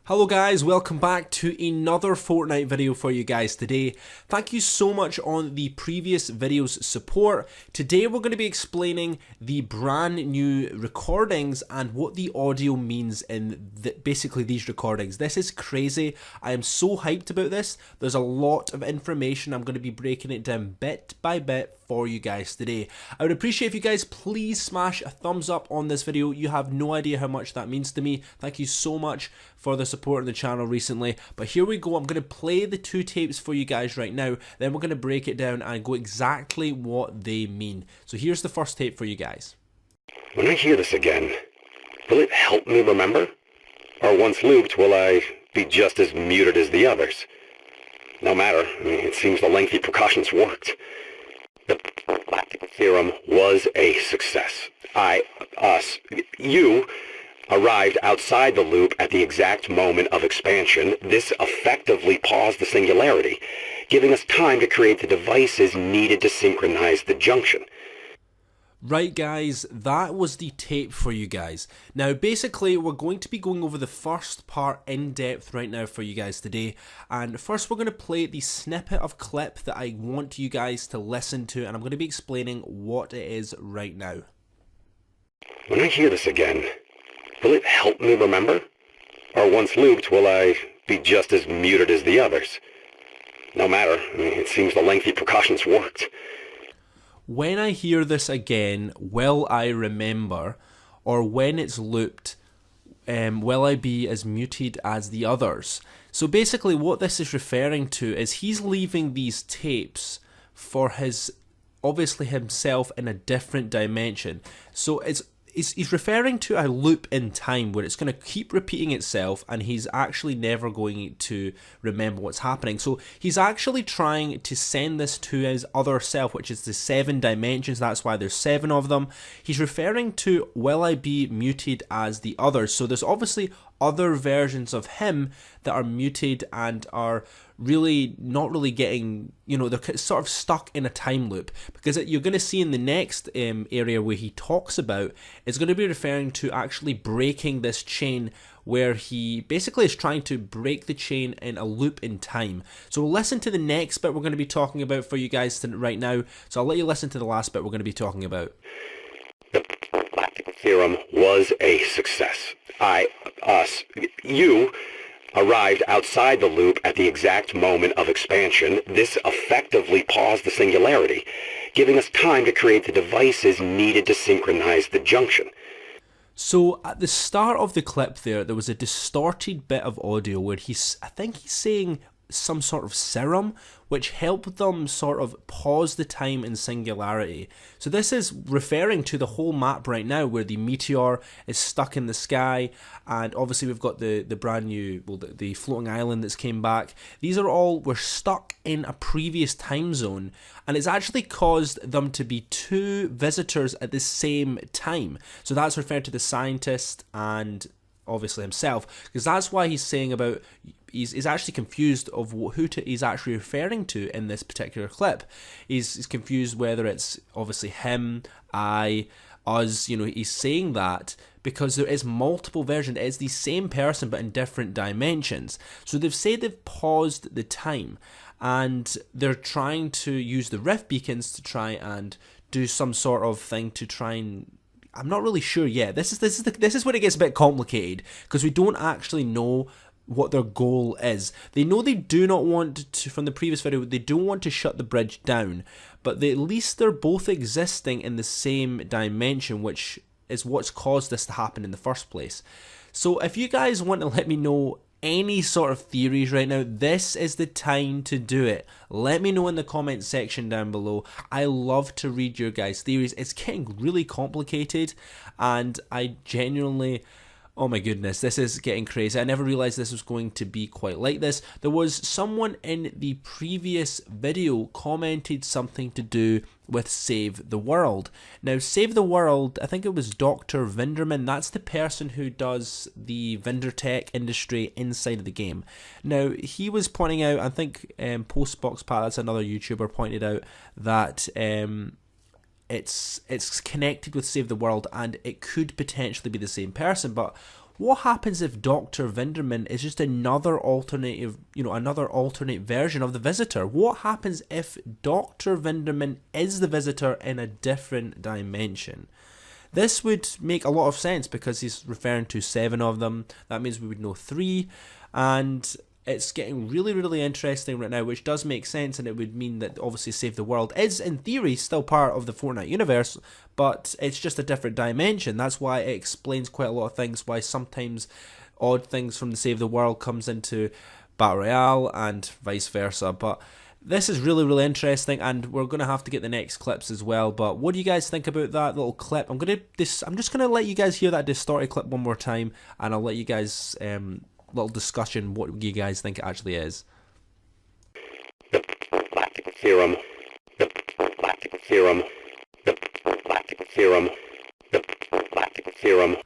Hello guys, welcome back to another Fortnite video for you guys today. Thank you so much on the previous video's support. Today we're going to be explaining the brand new recordings and what the audio means in basically these recordings. This is crazy. I am so hyped about this. There's a lot of information. I'm going to be breaking it down bit by bit for you guys today. I would appreciate if you guys please smash a thumbs up on this video. You have no idea how much that means to me. Thank you so much for the support on the channel recently. But here we go. I'm going to play the two tapes for you guys right now. Then we're going to break it down and go exactly what they mean. So here's the first tape for you guys. When I hear this again, will it help me remember? Or once looped, will I be just as muted as the others? No matter. It seems the lengthy precautions worked. The galactic theorem was a success. You arrived outside the loop at the exact moment of expansion. This effectively paused the singularity, giving us time to create the devices needed to synchronize the junction. Right guys, that was the tape for you guys. Now basically we're going to be going over the first part in depth right now for you guys today. And first we're going to play the snippet of clip that I want you guys to listen to, and I'm going to be explaining what it is right now. When I hear this again, will it help me remember? Or once looped, will I be just as muted as the others? No matter. It seems the lengthy precautions worked. When I hear this again, will I remember, or when it's looped, will I be as muted as the others? So basically what this is referring to is he's leaving these tapes for obviously himself in a different dimension. So he's referring to a loop in time where it's going to keep repeating itself and he's actually never going to remember what's happening. So he's actually trying to send this to his other self, which is the 7 dimensions. That's why there's 7 of them. He's referring to, will I be muted as the others? So there's obviously other versions of him that are muted and are really not really getting, they're sort of stuck in a time loop, because you're going to see in the next area where he talks about, it's going to be referring to actually breaking this chain, where he basically is trying to break the chain in a loop in time. So we'll listen to the next bit we're going to be talking about for you guys right now. So I'll let you listen to the last bit we're going to be talking about. The galactic theorem was a success. You arrived outside the loop at the exact moment of expansion. This effectively paused the singularity, giving us time to create the devices needed to synchronize the junction. So at the start of the clip there was a distorted bit of audio where I think he's saying some sort of serum, which helped them sort of pause the time in singularity. So this is referring to the whole map right now, where the meteor is stuck in the sky, and obviously we've got the brand new, the floating island that's came back. These are all, we're stuck in a previous time zone, and it's actually caused them to be 2 visitors at the same time. So that's referred to the scientist and obviously himself, because that's why he's saying about, he's actually confused of who he's actually referring to in this particular clip. He's confused whether it's obviously him, us, he's saying that because there is multiple versions. It's the same person but in different dimensions. So they've said they've paused the time, and they're trying to use the rift beacons to try and do some sort of thing to try and, I'm not really sure yet. This is when it gets a bit complicated, because we don't actually know what their goal is. They know they do not want to, from the previous video, they don't want to shut the bridge down, but at least they're both existing in the same dimension, which is what's caused this to happen in the first place. So if you guys want to let me know any sort of theories right now, this is the time to do it. Let me know in the comment section down below. I love to read your guys' theories. It's getting really complicated, and I genuinely, oh my goodness, this is getting crazy. I never realized this was going to be quite like this. There was someone in the previous video commented something to do with Save the World. Now, Save the World, I think it was Dr. Vinderman, that's the person who does the vendor tech industry inside of the game. Now, he was pointing out, I think Postboxpat, that's another YouTuber, pointed out that it's connected with Save the World, and it could potentially be the same person. But what happens if Dr. Vinderman is just another alternative, another alternate version of the Visitor? What happens if Dr. Vinderman is the Visitor in a different dimension? This would make a lot of sense because he's referring to 7 of them. That means we would know 3, and it's getting really, really interesting right now, which does make sense, and it would mean that obviously Save the World is, in theory, still part of the Fortnite universe, but it's just a different dimension. That's why it explains quite a lot of things, why sometimes odd things from the Save the World comes into Battle Royale and vice versa. But this is really, really interesting, and we're going to have to get the next clips as well. But what do you guys think about that little clip? I'm just going to let you guys hear that distorted clip one more time, and I'll let you guys... little discussion what you guys think it actually is. The galactic theorem. The galactic theorem. The galactic theorem. The galactic theorem.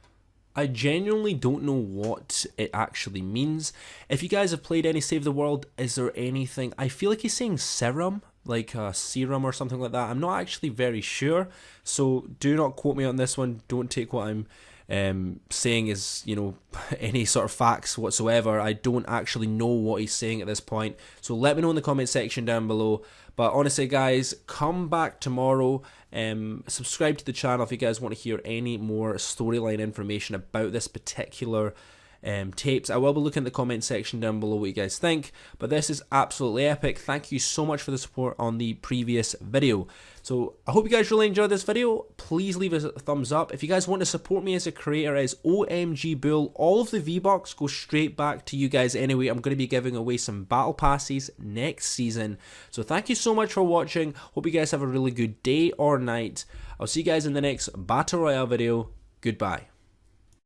I genuinely don't know what it actually means. If you guys have played any Save the World, is there anything... I feel like he's saying serum, like a serum or something like that. I'm not actually very sure, so do not quote me on this one. Don't take what I'm saying as, any sort of facts whatsoever. I don't actually know what he's saying at this point, so let me know in the comment section down below. But honestly guys, come back tomorrow, subscribe to the channel if you guys want to hear any more storyline information about this particular tapes. I will be looking at the comment section down below what you guys think, but this is absolutely epic. Thank you so much for the support on the previous video. So I hope you guys really enjoyed this video. Please leave us a thumbs up. If you guys want to support me as a creator as OMG Bull, all of the V-Bucks go straight back to you guys anyway. I'm going to be giving away some battle passes next season. So thank you so much for watching. Hope you guys have a really good day or night. I'll see you guys in the next Battle Royale video. Goodbye.